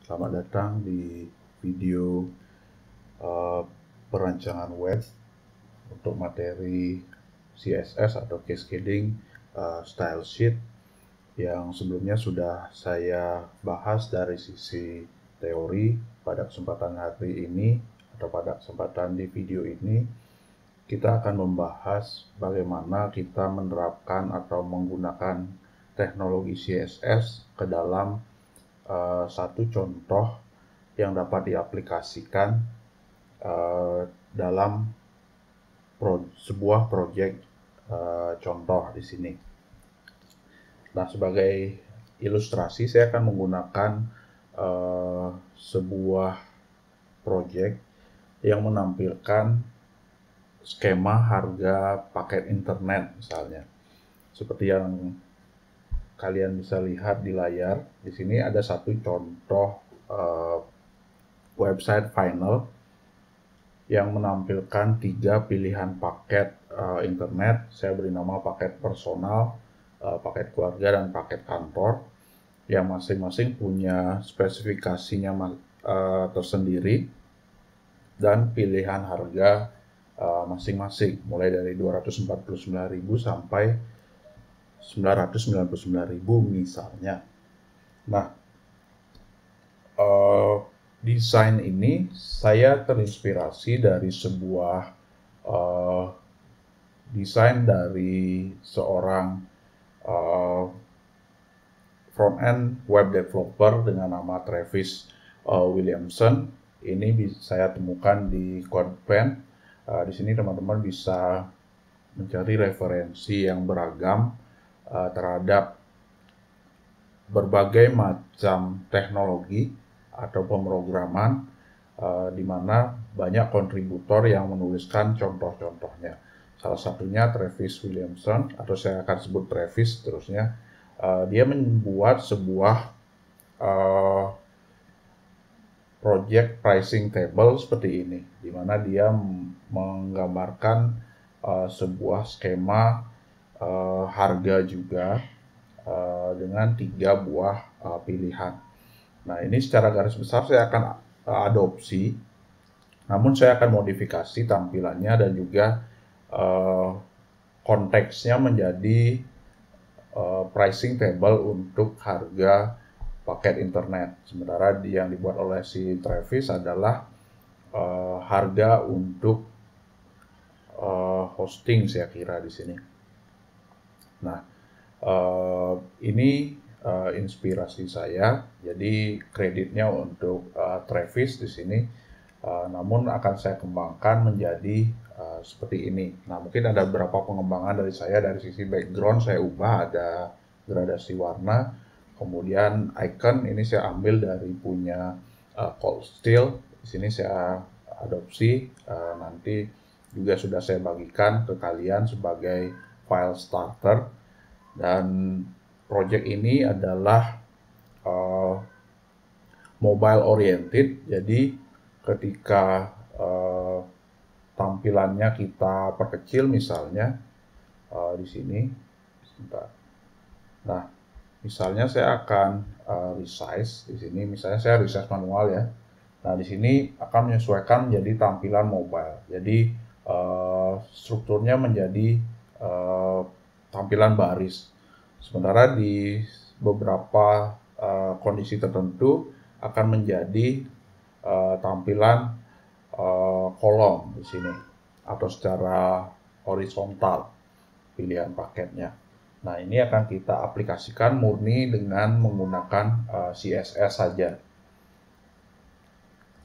Selamat datang di video perancangan web untuk materi CSS atau Cascading Style Sheet yang sebelumnya sudah saya bahas dari sisi teori. Pada kesempatan hari ini atau pada kesempatan di video ini kita akan membahas bagaimana kita menerapkan atau menggunakan teknologi CSS ke dalam satu contoh yang dapat diaplikasikan dalam sebuah proyek contoh di sini. Nah, sebagai ilustrasi saya akan menggunakan sebuah proyek yang menampilkan skema harga paket internet misalnya. Seperti yang kalian bisa lihat di layar, di sini ada satu contoh website final yang menampilkan 3 pilihan paket internet. Saya beri nama paket personal, paket keluarga, dan paket kantor, yang masing-masing punya spesifikasinya tersendiri dan pilihan harga masing-masing, mulai dari 249.000 sampai 999.000 misalnya. Nah, desain ini saya terinspirasi dari sebuah desain dari seorang front-end web developer dengan nama Travis Williamson. Ini saya temukan di CodePen. Di sini teman-teman bisa mencari referensi yang beragam terhadap berbagai macam teknologi atau pemrograman, di mana banyak kontributor yang menuliskan contoh-contohnya. Salah satunya Travis Williamson, atau saya akan sebut Travis terusnya. Dia membuat sebuah project pricing table seperti ini, di mana dia menggambarkan sebuah skema harga juga dengan 3 buah pilihan. Nah, ini secara garis besar saya akan adopsi, namun saya akan modifikasi tampilannya dan juga konteksnya menjadi pricing table untuk harga paket internet. Sementara yang dibuat oleh si Travis adalah harga untuk hosting, saya kira di sini. Nah, ini inspirasi saya, jadi kreditnya untuk Travis di sini. Namun akan saya kembangkan menjadi seperti ini. Nah, mungkin ada beberapa pengembangan dari saya. Dari sisi background saya ubah, ada gradasi warna, kemudian icon ini saya ambil dari punya Cold Steel. Di sini saya adopsi, nanti juga sudah saya bagikan ke kalian sebagai file starter. Dan project ini adalah mobile oriented, jadi ketika tampilannya kita perkecil misalnya di sini, sebentar. Nah, misalnya saya akan resize di sini, misalnya saya resize manual ya. Nah, di sini akan menyesuaikan menjadi tampilan mobile. Jadi strukturnya menjadi tampilan baris. Sementara di beberapa kondisi tertentu akan menjadi tampilan kolom di sini atau secara horizontal pilihan paketnya. Nah, ini akan kita aplikasikan murni dengan menggunakan CSS saja.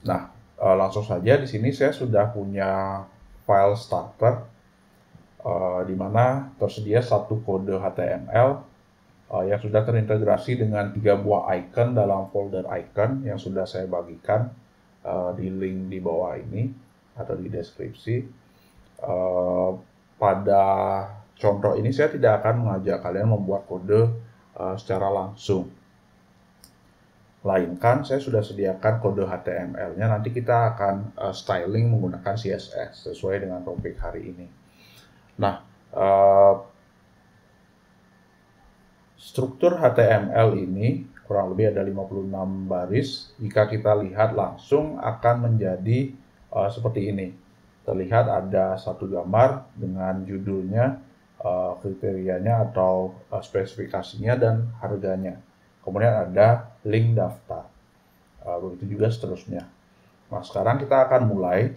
Nah, langsung saja di sini saya sudah punya file starter di mana tersedia satu kode HTML yang sudah terintegrasi dengan 3 buah icon dalam folder icon yang sudah saya bagikan di link di bawah ini atau di deskripsi. Pada contoh ini saya tidak akan mengajak kalian membuat kode secara langsung, melainkan saya sudah sediakan kode HTML-nya. Nanti kita akan styling menggunakan CSS sesuai dengan topik hari ini. Nah, struktur HTML ini kurang lebih ada 56 baris. Jika kita lihat langsung akan menjadi seperti ini. Terlihat ada satu gambar dengan judulnya, kriterianya atau spesifikasinya dan harganya. Kemudian ada link daftar. Begitu juga seterusnya. Nah, sekarang kita akan mulai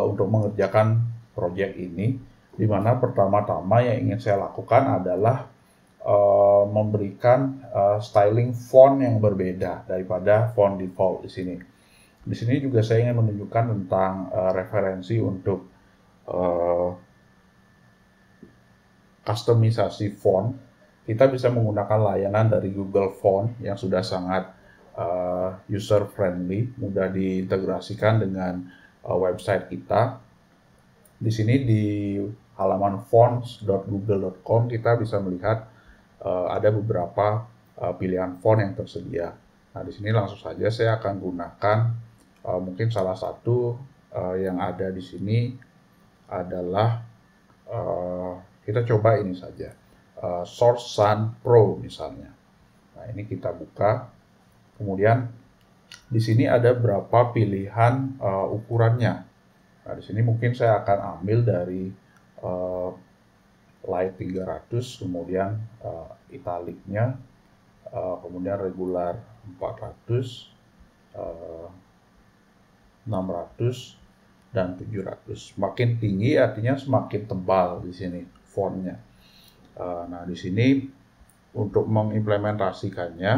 untuk mengerjakan proyek ini, di mana pertama-tama yang ingin saya lakukan adalah memberikan styling font yang berbeda daripada font default di sini. Di sini juga saya ingin menunjukkan tentang referensi untuk customisasi font. Kita bisa menggunakan layanan dari Google Font yang sudah sangat user friendly, mudah diintegrasikan dengan website kita. Di sini di halaman fonts.google.com kita bisa melihat ada beberapa pilihan font yang tersedia. Nah, di sini langsung saja saya akan gunakan mungkin salah satu yang ada di sini adalah kita coba ini saja, Source Sans Pro misalnya. Nah, ini kita buka. Kemudian di sini ada berapa pilihan ukurannya. Nah, di sini mungkin saya akan ambil dari light 300, kemudian italiknya, kemudian regular 400, 600, dan 700. Semakin tinggi artinya semakin tebal di sini fontnya. Nah, di sini untuk mengimplementasikannya,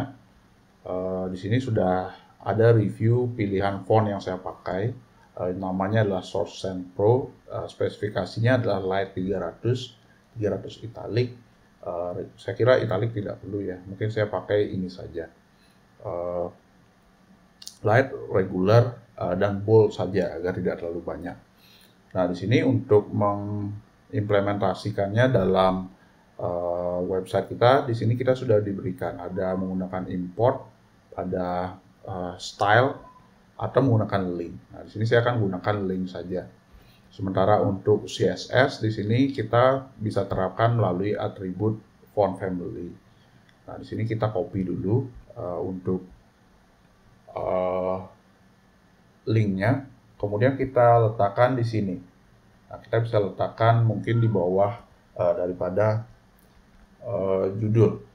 di sini sudah ada review pilihan font yang saya pakai. Namanya adalah Source Sans Pro, spesifikasinya adalah light 300 italic. Saya kira italic tidak perlu ya, mungkin saya pakai ini saja, light, regular, dan bold saja agar tidak terlalu banyak. Nah, di sini untuk mengimplementasikannya dalam website kita, di sini kita sudah diberikan ada menggunakan import, ada style, atau menggunakan link. Nah, di sini saya akan gunakan link saja. Sementara untuk CSS di sini kita bisa terapkan melalui atribut font family. Nah, di sini kita copy dulu untuk linknya, kemudian kita letakkan di sini. Nah, kita bisa letakkan mungkin di bawah daripada judul.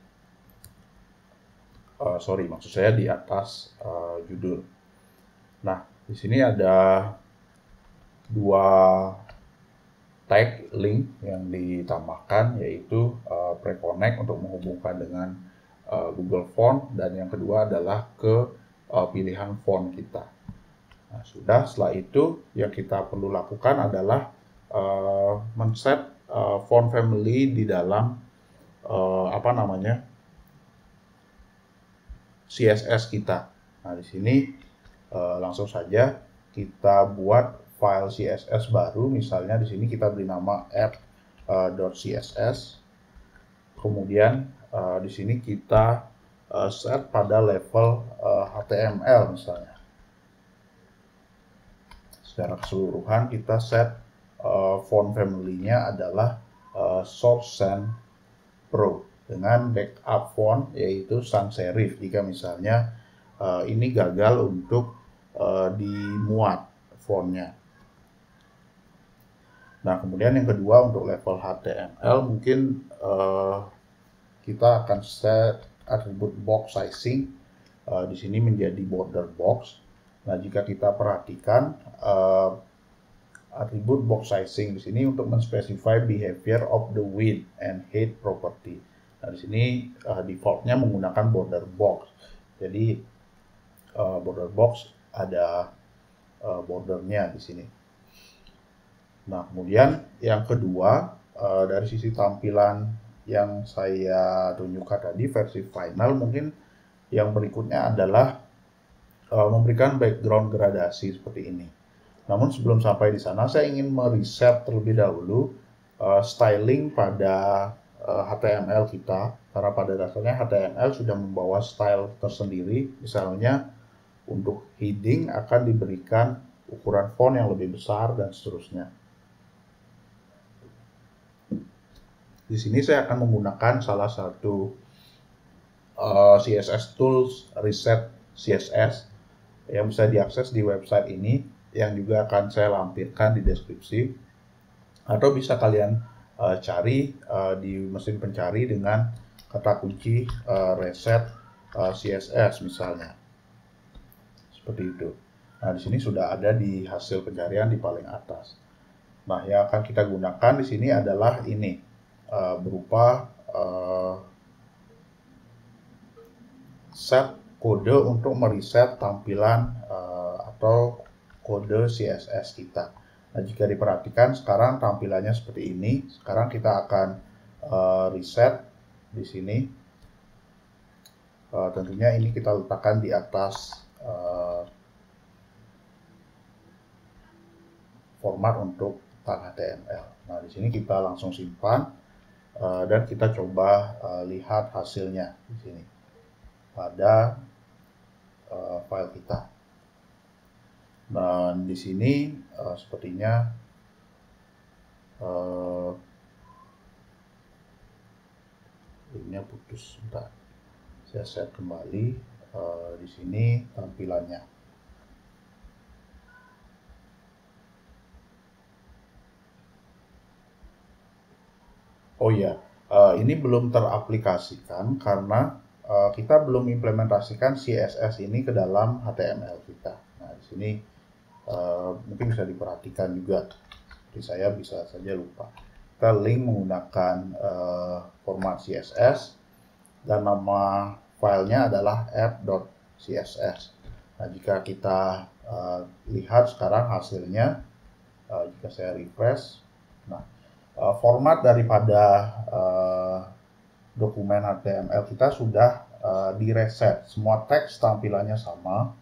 Maksud saya di atas judul. Nah, di sini ada dua tag link yang ditambahkan, yaitu pre-connect untuk menghubungkan dengan Google Font, dan yang kedua adalah ke pilihan font kita. Nah, setelah itu yang kita perlu lakukan adalah men-set font family di dalam CSS kita. Nah, di sini langsung saja kita buat file CSS baru. Misalnya di sini kita beri nama app.css. Kemudian di sini kita set pada level HTML misalnya. Secara keseluruhan kita set font family-nya adalah Source Sans Pro dengan backup font yaitu sans serif jika misalnya ini gagal untuk dimuat fontnya. Nah, kemudian yang kedua untuk level HTML mungkin kita akan set atribut box sizing di sini menjadi border box. Nah, jika kita perhatikan atribut box sizing di sini untuk menspesify behavior of the width and height property. Nah, di sini defaultnya menggunakan border box. Jadi border box ada bordernya di sini. Nah, kemudian yang kedua dari sisi tampilan yang saya tunjukkan tadi versi final, mungkin yang berikutnya adalah memberikan background gradasi seperti ini. Namun sebelum sampai di sana, saya ingin mereset terlebih dahulu styling pada HTML kita, karena pada dasarnya HTML sudah membawa style tersendiri. Misalnya untuk heading akan diberikan ukuran font yang lebih besar dan seterusnya. Di sini saya akan menggunakan salah satu CSS Tools Reset CSS yang bisa diakses di website ini, yang juga akan saya lampirkan di deskripsi, atau bisa kalian cari di mesin pencari dengan kata kunci reset CSS misalnya, seperti itu. Nah, di sini sudah ada di hasil pencarian di paling atas. Nah, yang akan kita gunakan di sini adalah ini, berupa set kode untuk mereset tampilan atau kode CSS kita. Nah, jika diperhatikan sekarang tampilannya seperti ini. Sekarang kita akan reset di sini. Tentunya ini kita letakkan di atas format untuk tag HTML. Nah, di sini kita langsung simpan dan kita coba lihat hasilnya di sini pada file kita. Dan di sini sepertinya linknya putus. Bentar, saya set kembali di sini tampilannya. Oh iya, ini belum teraplikasikan karena kita belum implementasikan CSS ini ke dalam HTML kita. Nah, di sini mungkin bisa diperhatikan juga. Seperti saya bisa saja lupa. Kita link menggunakan format CSS dan nama filenya adalah app.css. Nah, jika kita lihat sekarang hasilnya, jika saya refresh, nah, format daripada dokumen HTML kita sudah direset. Semua teks tampilannya sama.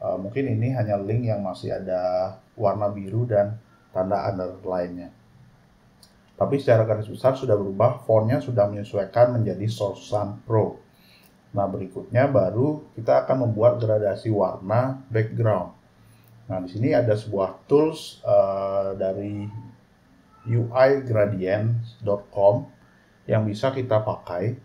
Mungkin ini hanya link yang masih ada warna biru dan tanda underline-nya. Tapi secara garis besar sudah berubah, fontnya sudah menyesuaikan menjadi Source Sun Pro. Nah, berikutnya baru kita akan membuat gradasi warna background. Nah, di sini ada sebuah tools dari uigradient.com yang bisa kita pakai.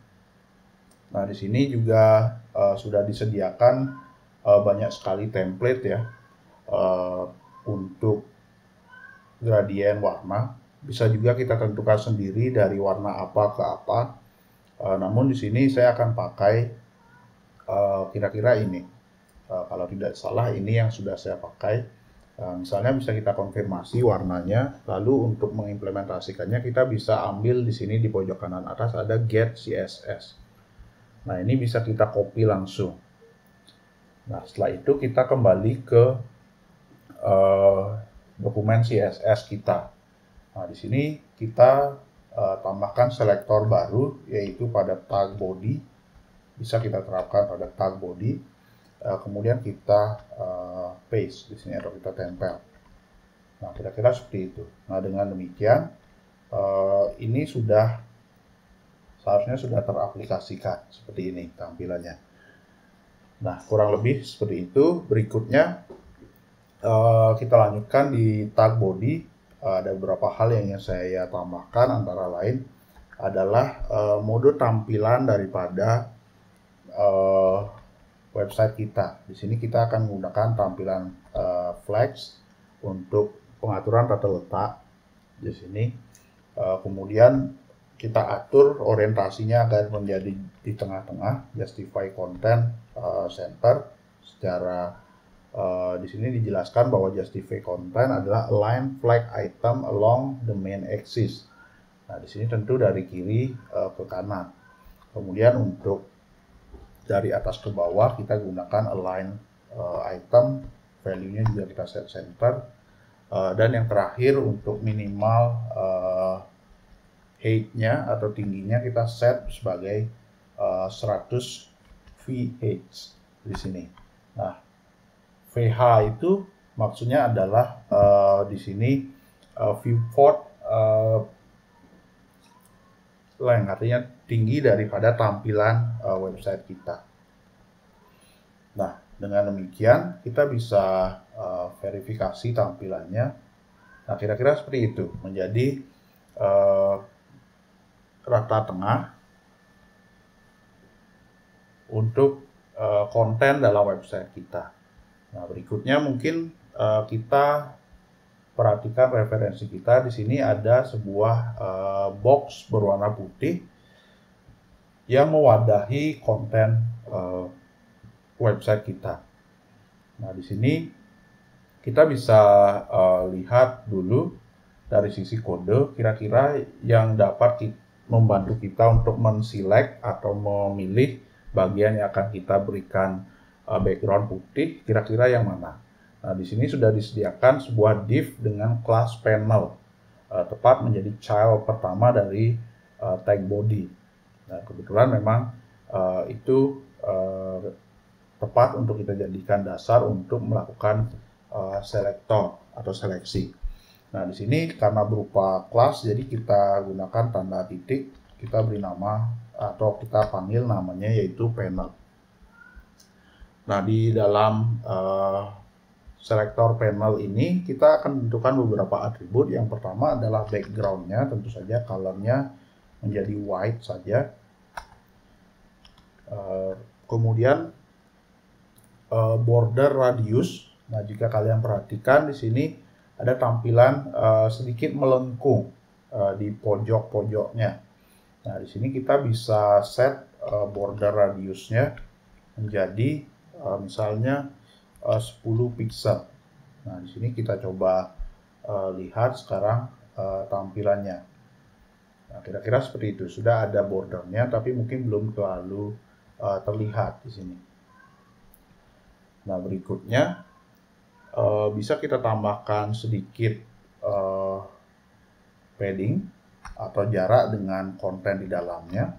Nah, di sini juga sudah disediakan banyak sekali template ya untuk gradien warna. Bisa juga kita tentukan sendiri dari warna apa ke apa. Namun di sini saya akan pakai kira-kira ini. Kalau tidak salah ini yang sudah saya pakai. Misalnya bisa kita konfirmasi warnanya, lalu untuk mengimplementasikannya kita bisa ambil di sini di pojok kanan atas ada get CSS. Nah, ini bisa kita copy langsung. Nah, setelah itu kita kembali ke dokumen CSS kita. Nah, di sini kita tambahkan selektor baru, yaitu pada tag body. Bisa kita terapkan pada tag body. Kemudian kita paste di sini atau kita tempel. Nah, kira-kira seperti itu. Nah, dengan demikian ini seharusnya sudah teraplikasikan seperti ini tampilannya. Nah, kurang lebih seperti itu. Berikutnya kita lanjutkan di tag body. Ada beberapa hal yang saya tambahkan, antara lain adalah mode tampilan daripada website kita. Di sini kita akan menggunakan tampilan flex untuk pengaturan tata letak di sini. Kemudian kita atur orientasinya agar menjadi di tengah-tengah, justify content center. Secara di sini dijelaskan bahwa justify content adalah align flag item along the main axis. Nah, di sini tentu dari kiri ke kanan. Kemudian untuk dari atas ke bawah kita gunakan align item, value-nya juga kita set center, dan yang terakhir untuk minimal height-nya atau tingginya kita set sebagai 100 VH di sini. Nah, VH itu maksudnya adalah di sini viewport length, artinya tinggi daripada tampilan website kita. Nah, dengan demikian kita bisa verifikasi tampilannya. Nah, kira-kira seperti itu, menjadi rata tengah. untuk konten dalam website kita. Nah, berikutnya mungkin kita perhatikan referensi kita. Di sini ada sebuah box berwarna putih yang mewadahi konten website kita. Nah, di sini kita bisa lihat dulu dari sisi kode kira-kira yang dapat membantu kita untuk menselect atau memilih bagian yang akan kita berikan background putih, kira-kira yang mana. Nah, di sini sudah disediakan sebuah div dengan class panel, tepat menjadi child pertama dari tag body. Nah, kebetulan memang itu tepat untuk kita jadikan dasar untuk melakukan selektor atau seleksi. Nah, di sini karena berupa kelas, jadi kita gunakan tanda titik, kita beri nama atau kita panggil namanya yaitu panel. Nah, di dalam selektor panel ini kita akan tentukan beberapa atribut. Yang pertama adalah background-nya, tentu saja color-nya menjadi white saja. Kemudian border radius. Nah, jika kalian perhatikan di sini ada tampilan sedikit melengkung di pojok-pojoknya. Nah, di sini kita bisa set border radiusnya menjadi misalnya 10 pixel. Nah, di sini kita coba lihat sekarang tampilannya. Nah, kira-kira seperti itu. Sudah ada bordernya, tapi mungkin belum terlalu terlihat di sini. Nah, berikutnya bisa kita tambahkan sedikit padding atau jarak dengan konten di dalamnya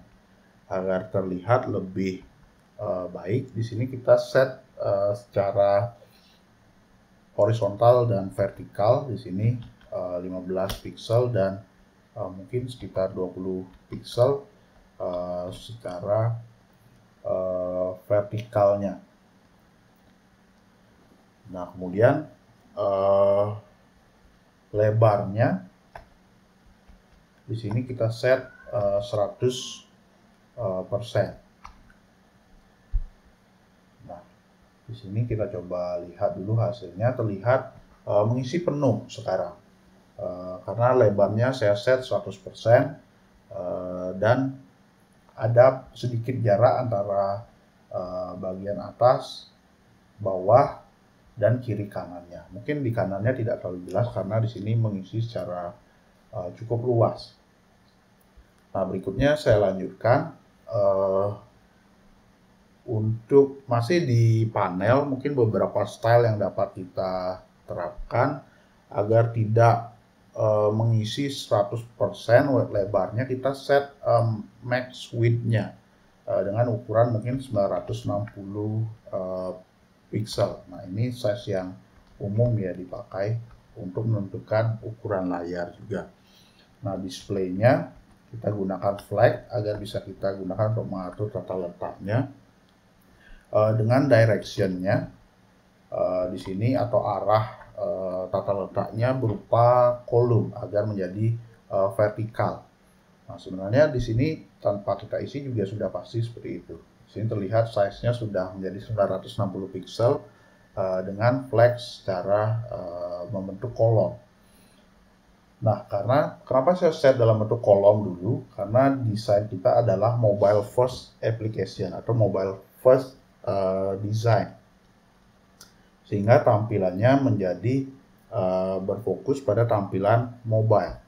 agar terlihat lebih baik. Di sini kita set secara horizontal dan vertikal. Di sini 15 pixel dan mungkin sekitar 20 pixel secara vertikalnya. Nah, kemudian lebarnya di sini kita set 100%. Nah, di sini kita coba lihat dulu hasilnya, terlihat mengisi penuh sekarang. Karena lebarnya saya set 100% dan ada sedikit jarak antara bagian atas, bawah, dan kiri kanannya. Mungkin di kanannya tidak terlalu jelas karena di sini mengisi secara cukup luas. Nah, berikutnya saya lanjutkan untuk masih di panel, mungkin beberapa style yang dapat kita terapkan agar tidak mengisi 100% lebarnya. Kita set max width-nya dengan ukuran mungkin 960 pixel. Nah, ini size yang umum ya dipakai untuk menentukan ukuran layar juga. Nah, displaynya kita gunakan flag agar bisa kita gunakan untuk mengatur tata letaknya dengan directionnya di sini atau arah tata letaknya berupa kolom agar menjadi vertikal. Nah, sebenarnya di sini tanpa kita isi juga sudah pasti seperti itu. Di sini terlihat size-nya sudah menjadi 960 pixel dengan flag secara membentuk kolom. Nah, kenapa saya set dalam bentuk kolom dulu? Karena desain kita adalah mobile first application atau mobile first design. Sehingga tampilannya menjadi berfokus pada tampilan mobile.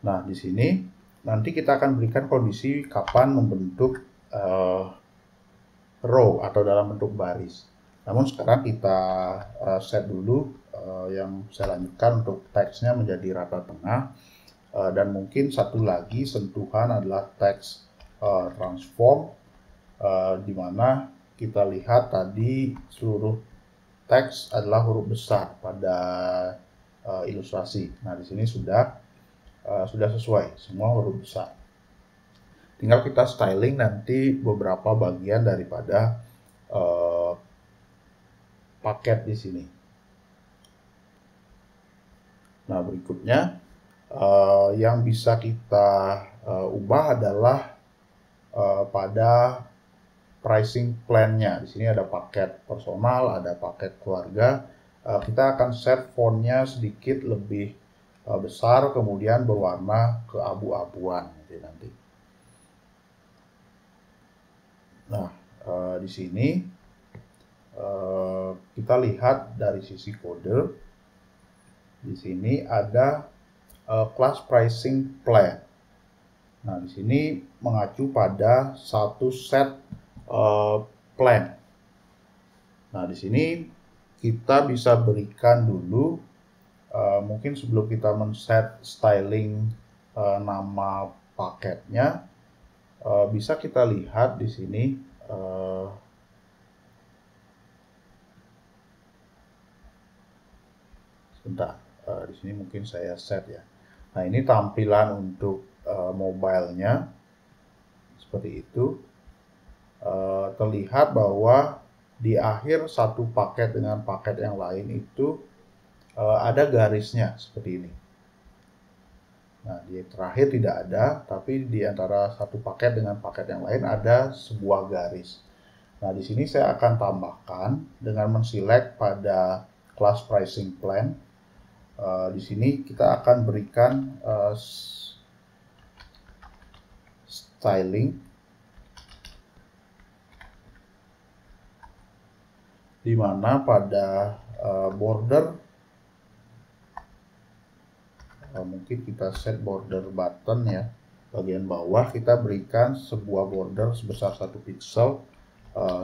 Nah, di sini nanti kita akan berikan kondisi kapan membentuk row atau dalam bentuk baris. Namun sekarang kita set dulu yang saya lanjutkan untuk teksnya menjadi rata tengah. Dan mungkin satu lagi sentuhan adalah teks transform, di mana kita lihat tadi seluruh teks adalah huruf besar pada ilustrasi. Nah, di sini sudah sesuai, semua huruf besar. Tinggal kita styling nanti beberapa bagian daripada paket di sini. Nah, berikutnya yang bisa kita ubah adalah pada pricing plan-nya. Di sini ada paket personal, ada paket keluarga. Kita akan set fontnya sedikit lebih besar, kemudian berwarna keabu-abuan nanti. Nah, di sini kita lihat dari sisi kode. Di sini ada class pricing plan. Nah, di sini mengacu pada satu set plan. Nah, di sini kita bisa berikan dulu, mungkin sebelum kita men-set styling nama paketnya, bisa kita lihat di sini sebentar, di sini mungkin saya set ya. Nah, ini tampilan untuk mobile-nya seperti itu. Terlihat bahwa di akhir satu paket dengan paket yang lain itu ada garisnya seperti ini. Nah, di terakhir tidak ada, tapi di antara satu paket dengan paket yang lain ada sebuah garis. Nah, di sini saya akan tambahkan dengan menselect pada class pricing plan. Di sini kita akan berikan styling, di mana pada border mungkin kita set border button ya, bagian bawah kita berikan sebuah border sebesar 1 pixel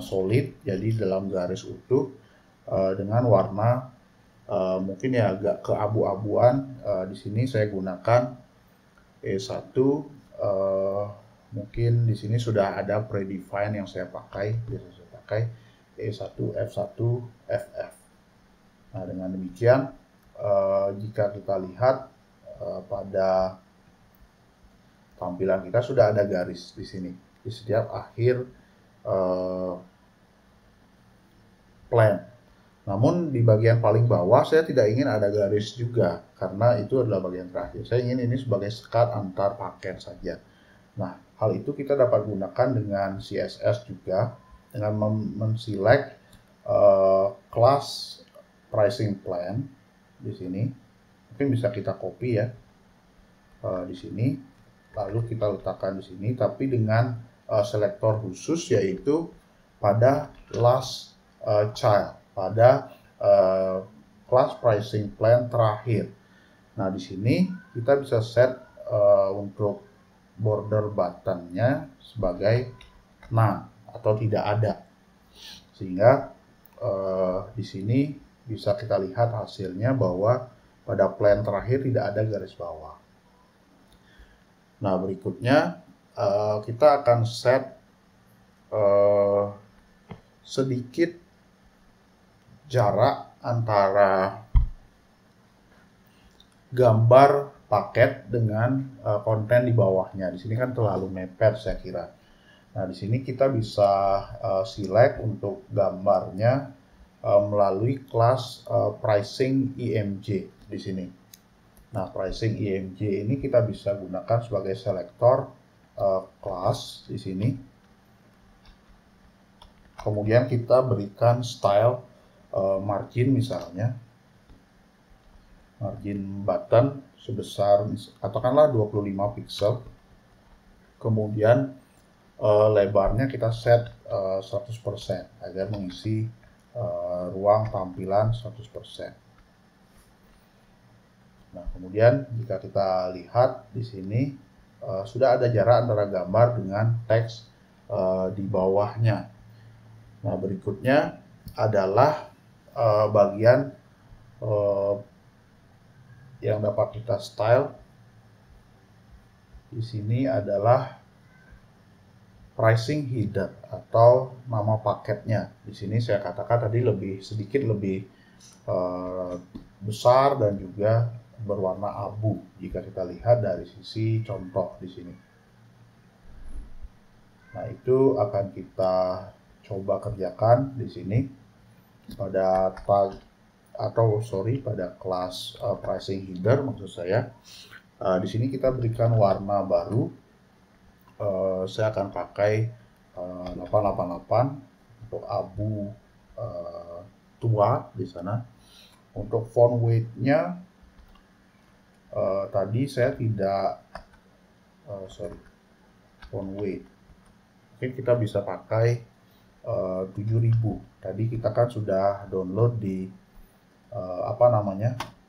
solid, jadi dalam garis utuh dengan warna mungkin ya agak keabu-abuan. Di sini saya gunakan E1. Mungkin di sini sudah ada predefine yang saya pakai, biasa saya pakai E1, F1, FF. Nah, dengan demikian jika kita lihat pada tampilan kita sudah ada garis di sini di setiap akhir plan. Namun di bagian paling bawah saya tidak ingin ada garis juga, karena itu adalah bagian terakhir. Saya ingin ini sebagai sekat antar paket saja. Nah, hal itu kita dapat gunakan dengan CSS juga, dengan men-select class pricing plan di sini. Mungkin bisa kita copy ya di sini, lalu kita letakkan di sini, tapi dengan selektor khusus, yaitu pada last child, pada class pricing plan terakhir. Nah, di sini kita bisa set untuk border buttonnya sebagai none atau tidak ada, sehingga di sini bisa kita lihat hasilnya bahwa pada plan terakhir tidak ada garis bawah. Nah, berikutnya kita akan set sedikit jarak antara gambar paket dengan konten di bawahnya. Di sini kan terlalu mepet saya kira. Nah, di sini kita bisa select untuk gambarnya melalui kelas pricing IMG di sini. Nah, pricing IMG ini kita bisa gunakan sebagai selektor kelas di sini. Kemudian kita berikan style margin, misalnya margin button sebesar katakanlah 25 pixel. Kemudian lebarnya kita set 100% agar mengisi ruang tampilan 100%. Nah, kemudian jika kita lihat di sini sudah ada jarak antara gambar dengan teks di bawahnya. Nah, berikutnya adalah bagian yang dapat kita style. Di sini adalah pricing header atau nama paketnya. Di sini saya katakan tadi sedikit lebih besar dan juga berwarna abu jika kita lihat dari sisi contoh di sini. Nah, itu akan kita coba kerjakan di sini pada tag pada kelas pricing header maksud saya. Di sini kita berikan warna baru. Saya akan pakai 888 untuk abu tua di sana. Untuk font weight-nya tadi saya tidak font weight. Mungkin kita bisa pakai 7000. Tadi kita kan sudah download di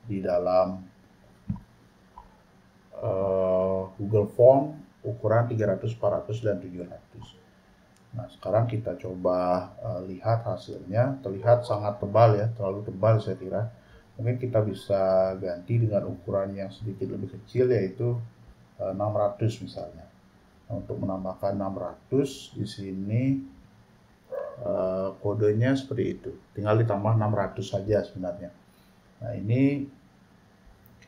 di dalam Google Font ukuran 300, 400, dan 700. Nah, sekarang kita coba lihat hasilnya. Terlihat sangat tebal ya, terlalu tebal saya kira. Mungkin kita bisa ganti dengan ukuran yang sedikit lebih kecil, yaitu 600 misalnya. Nah, untuk menambahkan 600 di sini kodenya seperti itu. Tinggal ditambah 600 saja sebenarnya. Nah, ini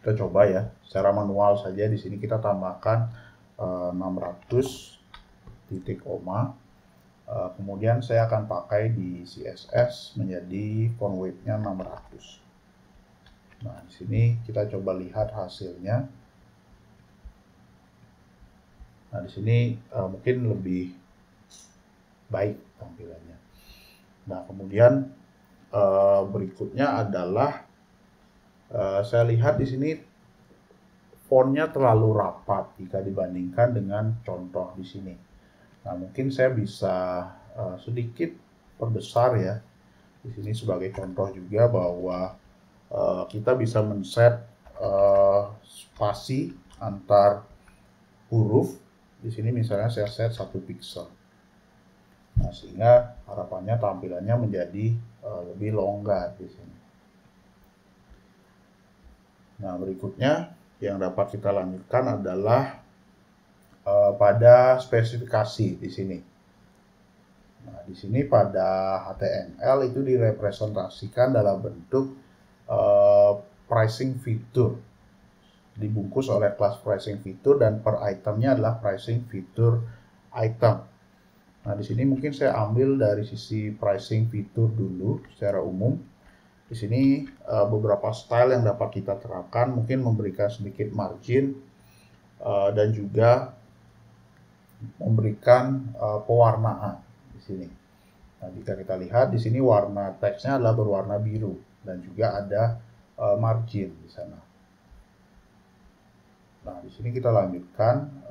kita coba ya, secara manual saja. Di sini kita tambahkan 600 titik koma. Kemudian saya akan pakai di CSS menjadi font weight-nya 600. Nah, di sini kita coba lihat hasilnya. Nah, di sini mungkin lebih baik tampilannya. Nah, kemudian berikutnya adalah saya lihat di sini fontnya terlalu rapat jika dibandingkan dengan contoh di sini. Nah, mungkin saya bisa sedikit perbesar ya. Di sini sebagai contoh juga bahwa kita bisa men-set spasi antar huruf. Di sini misalnya saya set 1 pixel. Nah, sehingga harapannya tampilannya menjadi lebih longgar di sini. Nah, berikutnya yang dapat kita lanjutkan adalah pada spesifikasi di sini. Nah, di sini pada HTML itu direpresentasikan dalam bentuk pricing feature, dibungkus oleh kelas pricing feature, dan per itemnya adalah pricing feature item. Nah, di sini mungkin saya ambil dari sisi pricing feature dulu secara umum. Di sini beberapa style yang dapat kita terapkan, mungkin memberikan sedikit margin dan juga memberikan pewarnaan di sini. Nah, jika kita lihat di sini warna teksnya adalah berwarna biru dan juga ada margin di sana. Nah, di sini kita lanjutkan,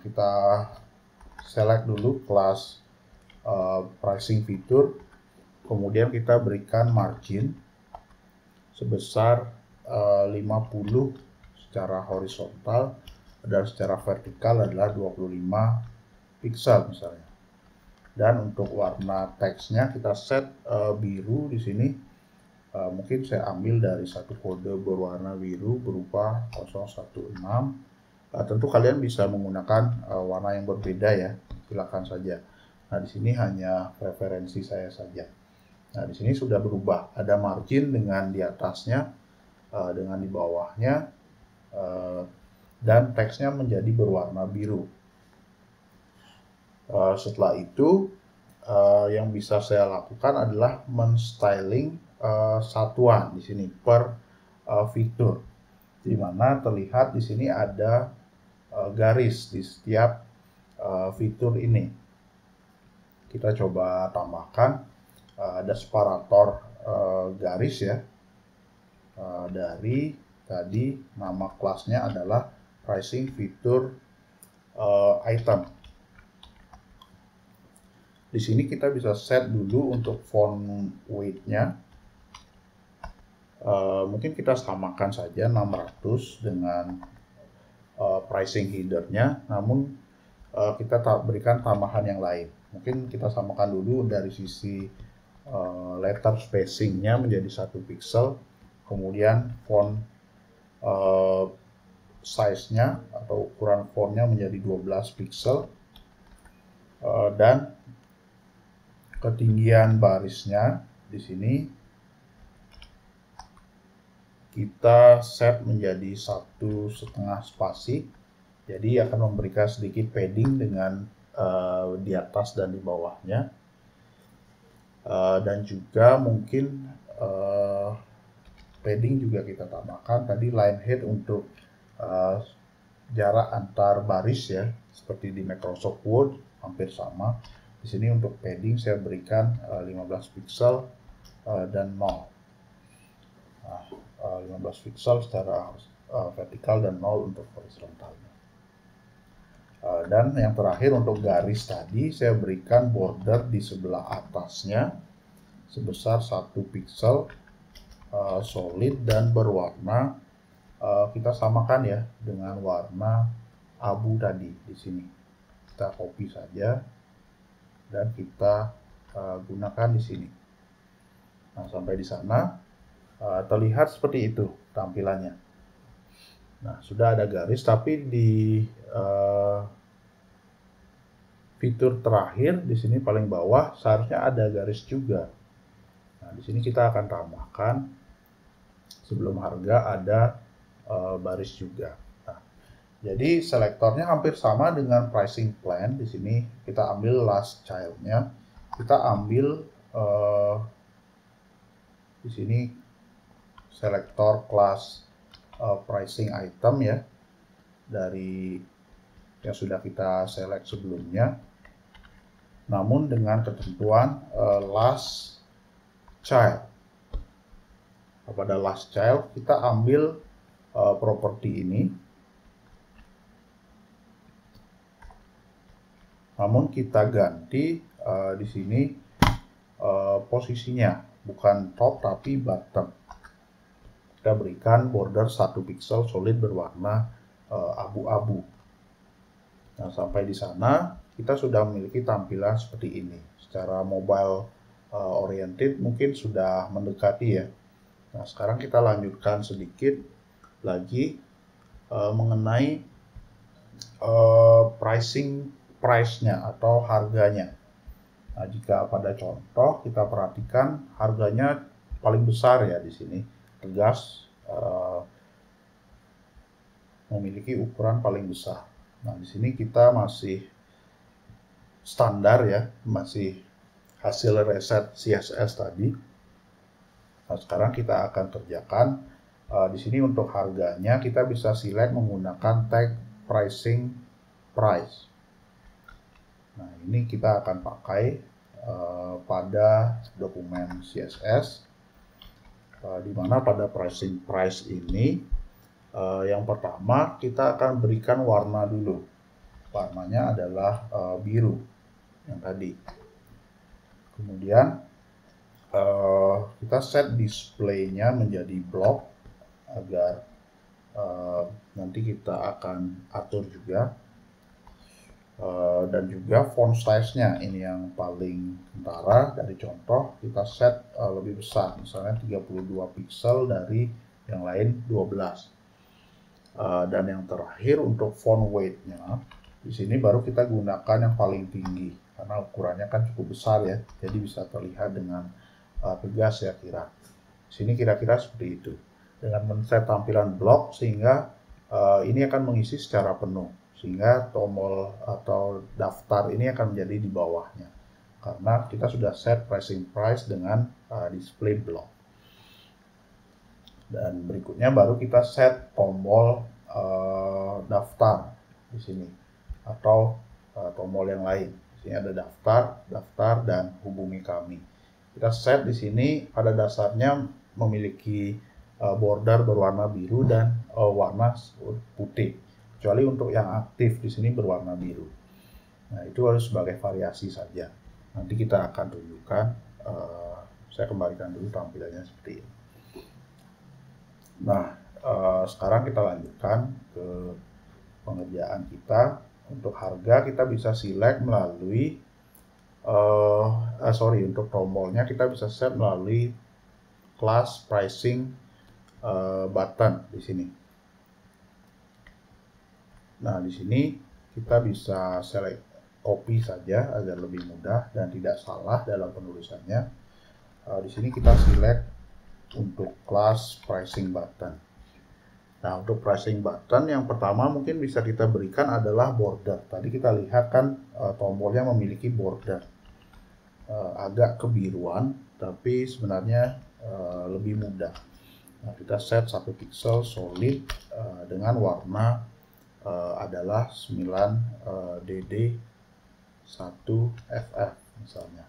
kita select dulu kelas pricing feature, kemudian kita berikan margin sebesar 50 secara horizontal dan secara vertikal adalah 25 pixel misalnya. Dan untuk warna teksnya kita set biru di sini. Mungkin saya ambil dari satu kode berwarna biru berupa 016. Tentu kalian bisa menggunakan warna yang berbeda ya, silakan saja. Nah, di sini hanya preferensi saya saja. Nah, di sini sudah berubah, ada margin dengan di atasnya, dengan di bawahnya, dan teksnya menjadi berwarna biru. Setelah itu yang bisa saya lakukan adalah men-styling satuan di sini per fitur, di mana terlihat di sini ada garis di setiap fitur ini. Kita coba tambahkan ada separator garis ya, dari tadi nama kelasnya adalah pricing feature item. Di sini kita bisa set dulu untuk font weight-nya. Mungkin kita samakan saja 600 dengan pricing header-nya, namun kita berikan tambahan yang lain. Mungkin kita samakan dulu dari sisi letter spacing-nya menjadi 1 pixel, kemudian font size-nya atau ukuran font-nya menjadi 12 pixel, dan ketinggian barisnya di sini kita set menjadi 1,5 spasi, jadi akan memberikan sedikit padding dengan di atas dan di bawahnya, dan juga mungkin padding juga kita tambahkan tadi line height untuk jarak antar baris ya, seperti di Microsoft Word hampir sama. Di sini untuk padding saya berikan 15 pixel dan 0. Nah, 15 pixel secara vertikal dan 0 untuk horizontalnya. Dan yang terakhir untuk garis tadi saya berikan border di sebelah atasnya sebesar 1 pixel solid dan berwarna, kita samakan ya dengan warna abu tadi di sini. Kita copy saja dan kita gunakan di sini. Nah, sampai di sana terlihat seperti itu tampilannya. Nah, sudah ada garis, tapi di fitur terakhir di sini paling bawah seharusnya ada garis juga. Nah, di sini kita akan tambahkan sebelum harga ada baris juga. Nah, jadi selektornya hampir sama dengan pricing plan. Di sini kita ambil last child-nya, kita ambil di sini selektor kelas pricing item ya, dari yang sudah kita select sebelumnya, namun dengan ketentuan last child. Pada last child kita ambil properti ini, namun kita ganti di sini posisinya bukan top tapi bottom. Kita berikan border 1 pixel solid berwarna abu-abu. Nah, sampai di sana kita sudah memiliki tampilan seperti ini. Secara mobile oriented mungkin sudah mendekati ya. Nah, sekarang kita lanjutkan sedikit lagi mengenai price-nya atau harganya. Nah, jika pada contoh kita perhatikan harganya paling besar ya di sini, tegas memiliki ukuran paling besar. Nah, di sini kita masih standar ya, masih hasil reset CSS tadi. Nah, sekarang kita akan kerjakan di sini untuk harganya kita bisa select menggunakan tag pricing price. Nah, ini kita akan pakai pada dokumen CSS, di mana pada pricing price ini yang pertama kita akan berikan warna dulu. Warnanya adalah biru yang tadi. Kemudian kita set display-nya menjadi block agar nanti kita akan atur juga. Dan juga font size-nya ini yang paling kentara. Dari contoh kita set lebih besar, misalnya 32 pixel dari yang lain 12. Dan yang terakhir untuk font weight-nya, di sini baru kita gunakan yang paling tinggi karena ukurannya kan cukup besar ya, jadi bisa terlihat dengan tegas ya kira. Di sini kira-kira seperti itu. Dengan men-set tampilan blok sehingga ini akan mengisi secara penuh, sehingga tombol atau daftar ini akan menjadi di bawahnya karena kita sudah set pricing price dengan display block. Dan berikutnya baru kita set tombol daftar di sini atau tombol yang lain. Di sini ada daftar dan hubungi kami. Kita set di sini pada dasarnya memiliki border berwarna biru dan warna putih. Kecuali untuk yang aktif di sini berwarna biru. Nah, itu harus sebagai variasi saja. Nanti kita akan tunjukkan. Saya kembalikan dulu tampilannya seperti ini. Nah, sekarang kita lanjutkan ke pengerjaan kita. Untuk harga kita bisa select melalui untuk tombolnya kita bisa set melalui class pricing button di sini. Nah, di sini kita bisa select copy saja agar lebih mudah dan tidak salah dalam penulisannya. Di sini kita select untuk class pricing button. Nah, untuk pricing button yang pertama mungkin bisa kita berikan adalah border. Tadi kita lihat kan tombolnya memiliki border agak kebiruan, tapi sebenarnya lebih mudah. Nah, kita set 1 pixel solid dengan warna adalah 9 DD 1FF misalnya.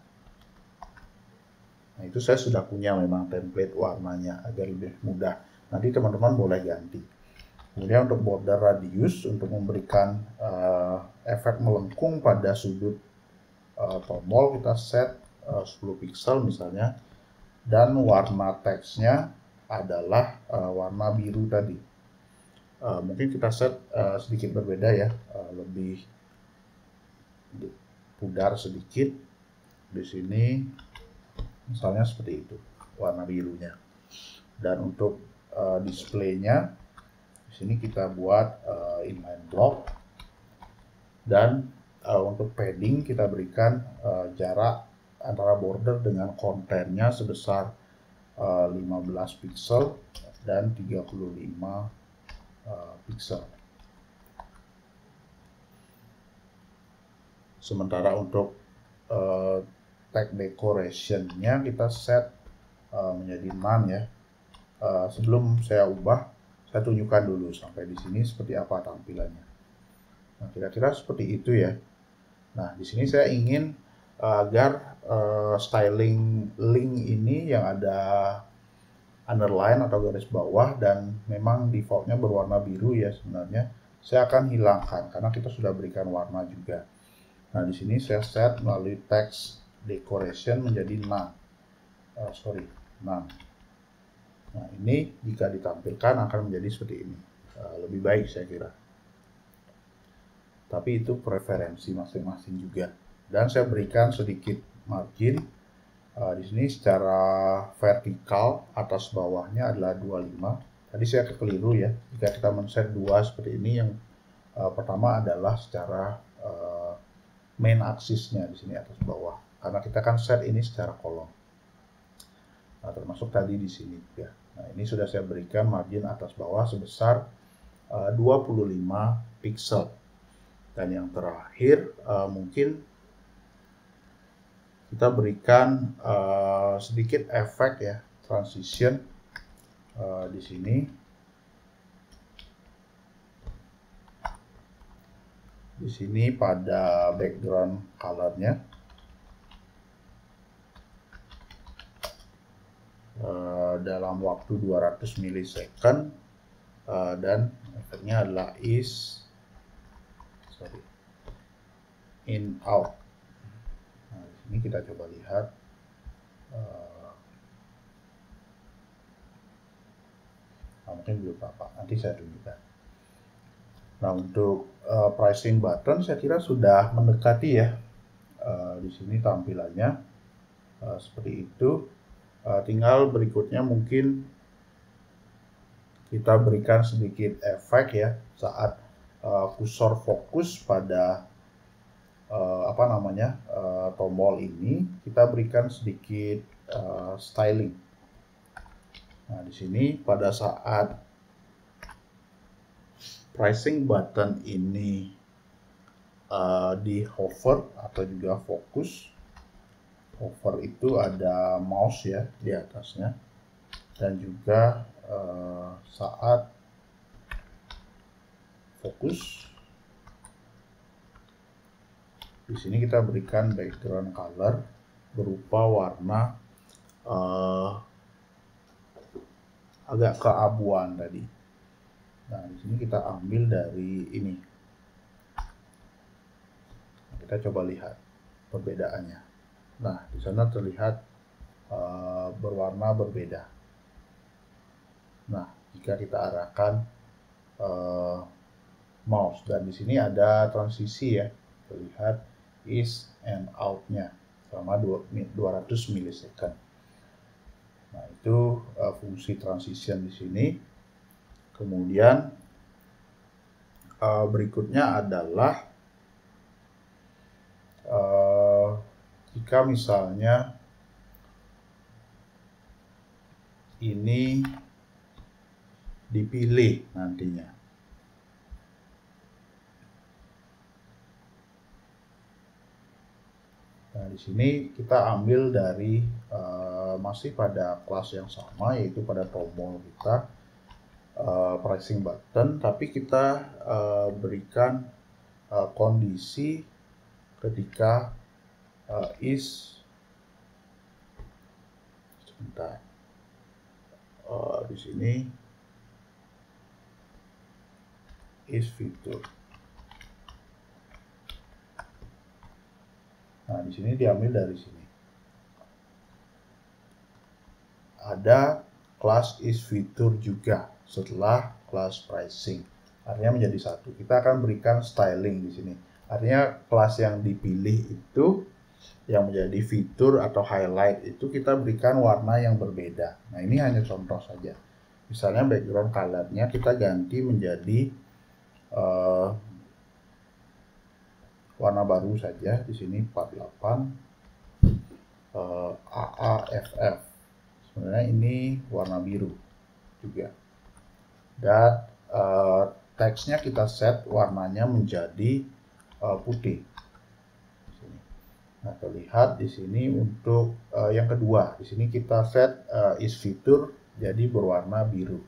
Nah, itu saya sudah punya memang template warnanya agar lebih mudah. Nanti teman-teman boleh ganti. Kemudian untuk border radius, untuk memberikan efek melengkung pada sudut tombol, kita set 10 pixel misalnya. Dan warna teksnya adalah warna biru tadi. Mungkin kita set sedikit berbeda ya, lebih pudar sedikit. Di sini misalnya seperti itu warna birunya. Dan untuk displaynya di sini kita buat inline block, dan untuk padding kita berikan jarak antara border dengan kontennya sebesar 15 pixel dan 35 pixel. Sementara untuk tag decoration-nya kita set menjadi none ya. Sebelum saya ubah, saya tunjukkan dulu sampai di sini seperti apa tampilannya. Nah, kira-kira seperti itu ya. Nah, di sini saya ingin agar styling link ini yang ada underline atau garis bawah dan memang defaultnya berwarna biru ya sebenarnya, saya akan hilangkan karena kita sudah berikan warna juga. Nah, di sini saya set melalui text decoration menjadi none. None. Nah, ini jika ditampilkan akan menjadi seperti ini. Lebih baik saya kira. Tapi itu preferensi masing-masing juga. Dan saya berikan sedikit margin. Di sini secara vertikal atas bawahnya adalah 25. Tadi saya kekeliru ya. Jika kita men-set 2 seperti ini, yang pertama adalah secara main aksisnya di sini atas bawah. Karena kita kan set ini secara kolom. Nah, termasuk tadi di sini ya. Nah, ini sudah saya berikan margin atas bawah sebesar 25 pixel. Dan yang terakhir mungkin kita berikan sedikit efek ya, transition di sini. Di sini pada background colornya dalam waktu 200 milisecond dan efeknya adalah in out. Nah, di sini kita coba lihat. Mungkin belum apa, nanti saya tunjukkan. Nah, untuk pricing button saya kira sudah mendekati ya. Di sini tampilannya seperti itu. Tinggal berikutnya mungkin kita berikan sedikit efek ya saat kursor fokus pada tombol ini, kita berikan sedikit styling. Nah, di sini pada saat pricing button ini di hover atau juga fokus, hover itu ada mouse ya di atasnya, dan juga saat fokus di sini kita berikan background color berupa warna agak keabuan tadi. Nah, di sini kita ambil dari ini. Kita coba lihat perbedaannya. Nah, di sana terlihat berwarna berbeda. Nah, jika kita arahkan mouse, dan di sini ada transisi ya, terlihat is and out-nya selama 200 milisecond. Nah, itu fungsi transition di sini. Kemudian berikutnya adalah jika misalnya ini dipilih nantinya. Nah, di sini kita ambil dari masih pada kelas yang sama, yaitu pada tombol kita pricing button, tapi kita berikan kondisi ketika is sebentar di sini is fitur. Nah, di sini diambil dari sini. Ada kelas is fitur juga setelah kelas pricing. Artinya menjadi satu. Kita akan berikan styling di sini. Artinya kelas yang dipilih itu yang menjadi fitur atau highlight itu kita berikan warna yang berbeda. Nah, ini hanya contoh saja. Misalnya background color-nya kita ganti menjadi warna baru saja. Di sini 48 AAFF. Sebenarnya ini warna biru juga. Dan teksnya kita set warnanya menjadi putih. Nah, terlihat di sini untuk yang kedua. Di sini kita set is fitur jadi berwarna biru.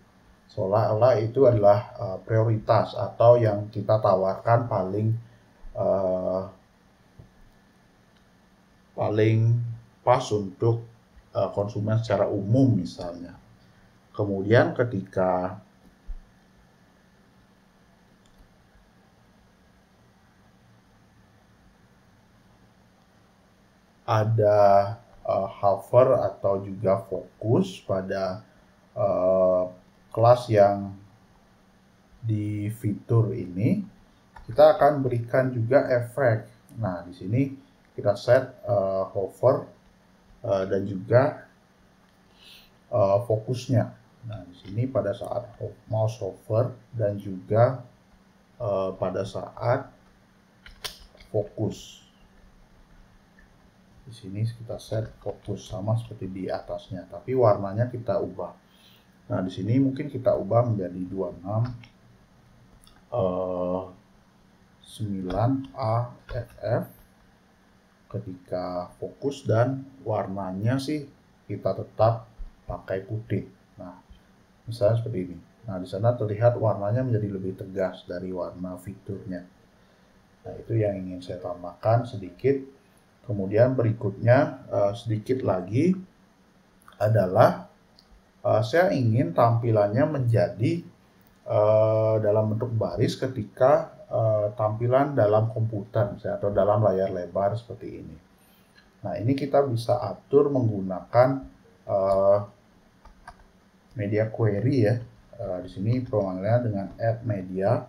Seolah-olah itu adalah prioritas atau yang kita tawarkan paling pas untuk konsumen secara umum misalnya. Kemudian ketika ada hover atau juga fokus pada kelas yang di fitur ini, kita akan berikan juga efek. Nah, di sini kita set hover dan juga fokusnya. Nah, di sini pada saat mouse hover dan juga pada saat fokus. Di sini kita set fokus sama seperti di atasnya, tapi warnanya kita ubah. Nah, di sini mungkin kita ubah menjadi 26 9AFF ketika fokus, dan warnanya sih kita tetap pakai putih. Nah, misalnya seperti ini. Nah, di sana terlihat warnanya menjadi lebih tegas dari warna fiturnya. Nah, itu yang ingin saya tambahkan sedikit. Kemudian berikutnya sedikit lagi adalah saya ingin tampilannya menjadi dalam bentuk baris ketika tampilan dalam komputer misalnya, atau dalam layar lebar seperti ini. Nah, ini kita bisa atur menggunakan media query ya. Di sini pemanggilannya dengan add media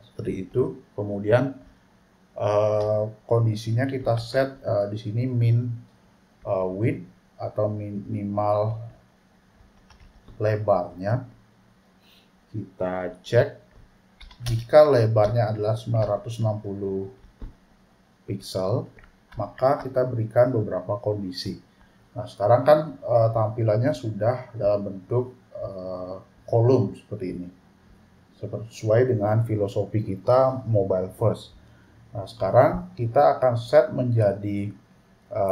seperti itu. Kemudian kondisinya kita set di sini min width atau minimal lebarnya. Kita cek jika lebarnya adalah 960 pixel, maka kita berikan beberapa kondisi. Nah, sekarang kan tampilannya sudah dalam bentuk kolom seperti ini, sesuai dengan filosofi kita mobile first. Nah, sekarang kita akan set menjadi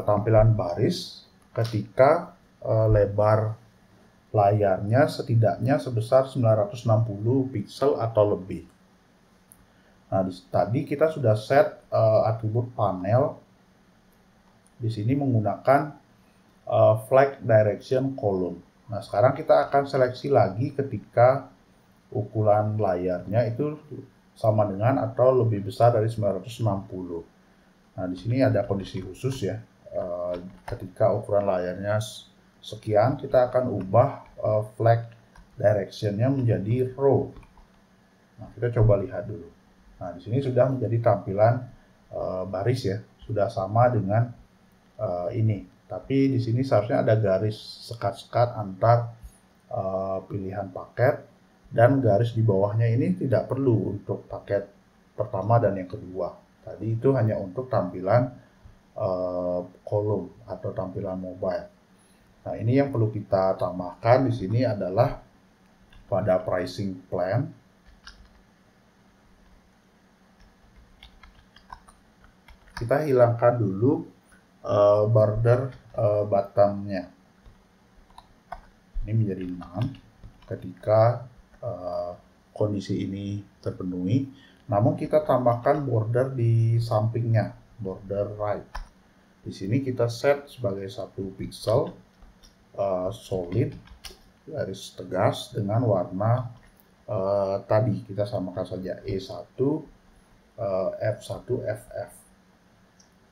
tampilan baris ketika lebar layarnya setidaknya sebesar 960 pixel atau lebih. Nah, tadi kita sudah set atribut panel di sini menggunakan flag direction column. Nah, sekarang kita akan seleksi lagi ketika ukuran layarnya itu sama dengan atau lebih besar dari 960. Nah, di sini ada kondisi khusus ya. Ketika ukuran layarnya sekian, kita akan ubah flag direction-nya menjadi row. Nah, kita coba lihat dulu. Nah, di sini sudah menjadi tampilan baris ya, sudah sama dengan ini. Tapi di sini seharusnya ada garis sekat-sekat antar pilihan paket, dan garis di bawahnya ini tidak perlu untuk paket pertama dan yang kedua. Tadi itu hanya untuk tampilan kolom atau tampilan mobile. Nah, ini yang perlu kita tambahkan di sini adalah pada pricing plan. Kita hilangkan dulu border buttonnya. Ini menjadi 6 ketika kondisi ini terpenuhi. Namun kita tambahkan border di sampingnya, border right. Di sini kita set sebagai 1 pixel solid garis tegas dengan warna tadi kita samakan saja E1, F1, FF.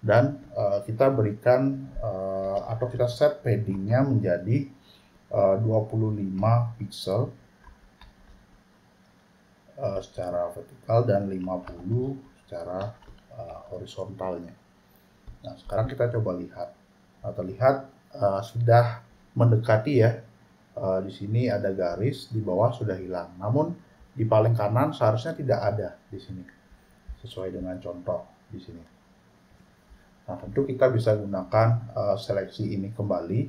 Dan kita berikan atau kita set paddingnya menjadi 25 pixel secara vertikal dan 50 secara horizontalnya. Nah, sekarang kita coba lihat. Nah, terlihat sudah mendekati ya. Di sini ada garis, di bawah sudah hilang. Namun di paling kanan seharusnya tidak ada di sini. Sesuai dengan contoh di sini. Nah, tentu kita bisa gunakan seleksi ini kembali.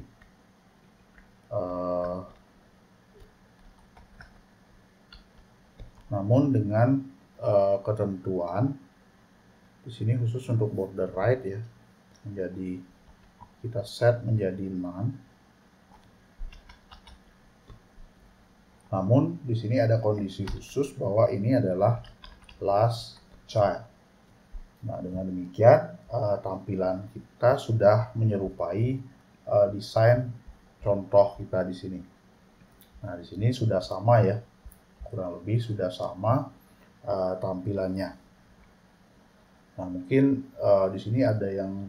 Namun dengan ketentuan di sini khusus untuk border right ya, menjadi kita set menjadi none. Namun di sini ada kondisi khusus bahwa ini adalah last child. Nah, dengan demikian tampilan kita sudah menyerupai desain contoh kita di sini. Nah, di sini sudah sama ya. Kurang lebih sudah sama tampilannya. Nah, mungkin di sini ada yang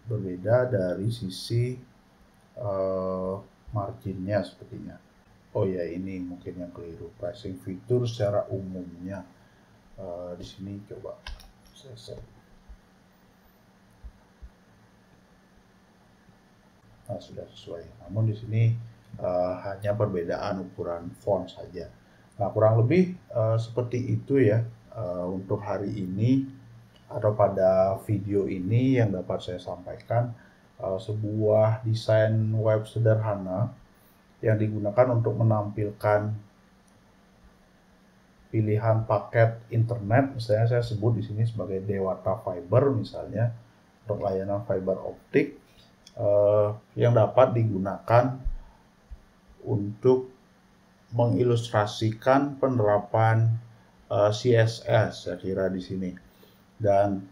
berbeda dari sisi marginnya sepertinya. Oh ya, ini mungkin yang keliru. Pricing fitur secara umumnya di sini coba saya set. Nah, sudah sesuai. Namun di sini hanya perbedaan ukuran font saja. Nah, kurang lebih seperti itu ya untuk hari ini atau pada video ini yang dapat saya sampaikan, sebuah desain web sederhana yang digunakan untuk menampilkan pilihan paket internet. Misalnya saya sebut di sini sebagai Dewata Fiber misalnya untuk layanan fiber optik yang dapat digunakan untuk mengilustrasikan penerapan CSS saya kira di sini, dan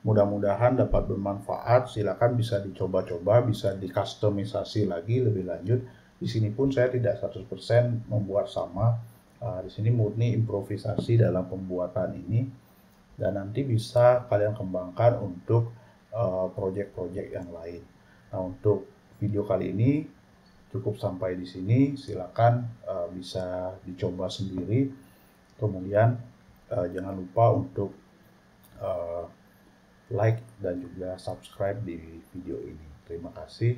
mudah-mudahan dapat bermanfaat. Silakan bisa dicoba-coba, bisa dikustomisasi lagi lebih lanjut. Di sini pun saya tidak 100% membuat sama. Di sini murni improvisasi dalam pembuatan ini, dan nanti bisa kalian kembangkan untuk proyek-proyek yang lain. Nah, untuk video kali ini cukup sampai di sini. Silakan bisa dicoba sendiri. Kemudian jangan lupa untuk like dan juga subscribe di video ini. Terima kasih.